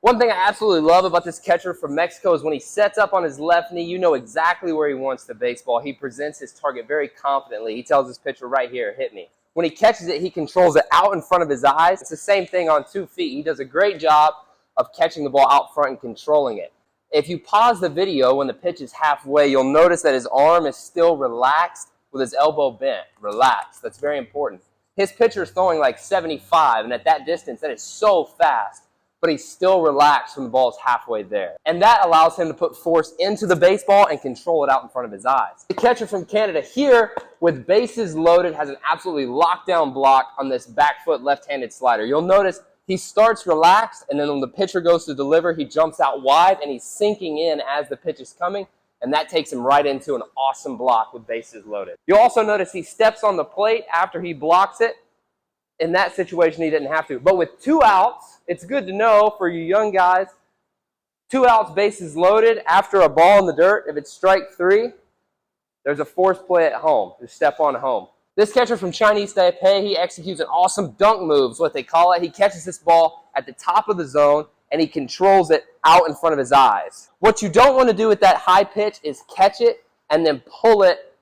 One thing I absolutely love about this catcher from Mexico is when he sets up on his left knee, you know exactly where he wants the baseball. He presents his target very confidently. He tells his pitcher right here, hit me. When he catches it, he controls it out in front of his eyes. It's the same thing on 2 feet. He does a great job of catching the ball out front and controlling it. If you pause the video when the pitch is halfway, you'll notice that his arm is still relaxed with his elbow bent. Relaxed. That's very important. His pitcher is throwing like 75, and at that distance, that is so fast. But he's still relaxed when the ball is halfway there. And that allows him to put force into the baseball and control it out in front of his eyes. The catcher from Canada here, with bases loaded, has an absolutely lockdown block on this back foot left-handed slider. You'll notice he starts relaxed, and then when the pitcher goes to deliver, he jumps out wide, and he's sinking in as the pitch is coming, and that takes him right into an awesome block with bases loaded. You'll also notice he steps on the plate after he blocks it. In that situation, he didn't have to. But with 2 outs, it's good to know for you young guys, 2 outs, bases loaded, after a ball in the dirt, if it's strike 3, there's a force play at home. Just step on home. This catcher from Chinese Taipei, he executes an awesome dunk move, is what they call it. He catches this ball at the top of the zone, and he controls it out in front of his eyes. What you don't want to do with that high pitch is catch it and then pull it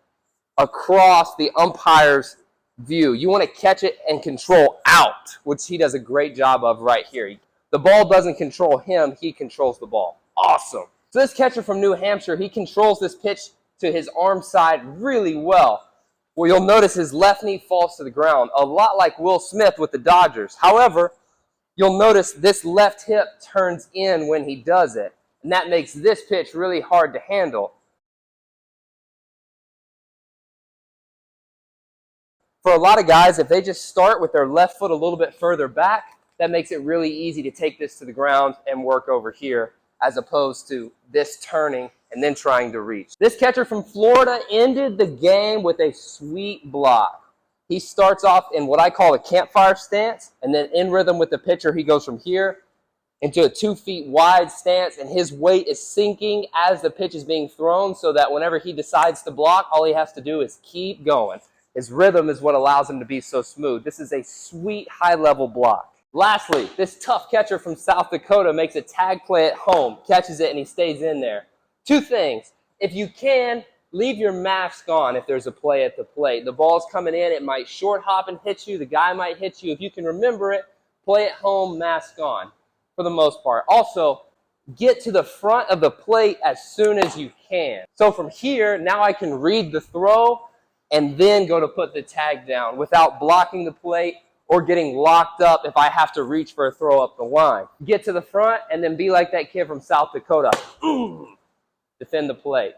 across the umpire's view. You want to catch it and control out, which he does a great job of right here. The ball doesn't control him, he controls the ball. Awesome. So this catcher from New Hampshire, he controls this pitch to his arm side really well. Well, you'll notice his left knee falls to the ground, a lot like Will Smith with the Dodgers. However, you'll notice this left hip turns in when he does it, and that makes this pitch really hard to handle. For a lot of guys, if they just start with their left foot a little bit further back, that makes it really easy to take this to the ground and work over here, as opposed to this turning and then trying to reach. This catcher from Florida ended the game with a sweet block. He starts off in what I call a campfire stance, and then in rhythm with the pitcher, he goes from here into a 2 feet wide stance, and his weight is sinking as the pitch is being thrown, so that whenever he decides to block, all he has to do is keep going. His rhythm is what allows him to be so smooth. This is a sweet, high-level block. Lastly, this tough catcher from South Dakota makes a tag play at home, catches it, and he stays in there. 2 things. If you can, leave your mask on if there's a play at the plate. The ball's coming in. It might short hop and hit you. The guy might hit you. If you can remember it, play at home, mask on, for the most part. Also, get to the front of the plate as soon as you can. So from here, now I can read the throw and then go to put the tag down without blocking the plate or getting locked up if I have to reach for a throw up the line. Get to the front and then be like that kid from South Dakota. Defend the plate.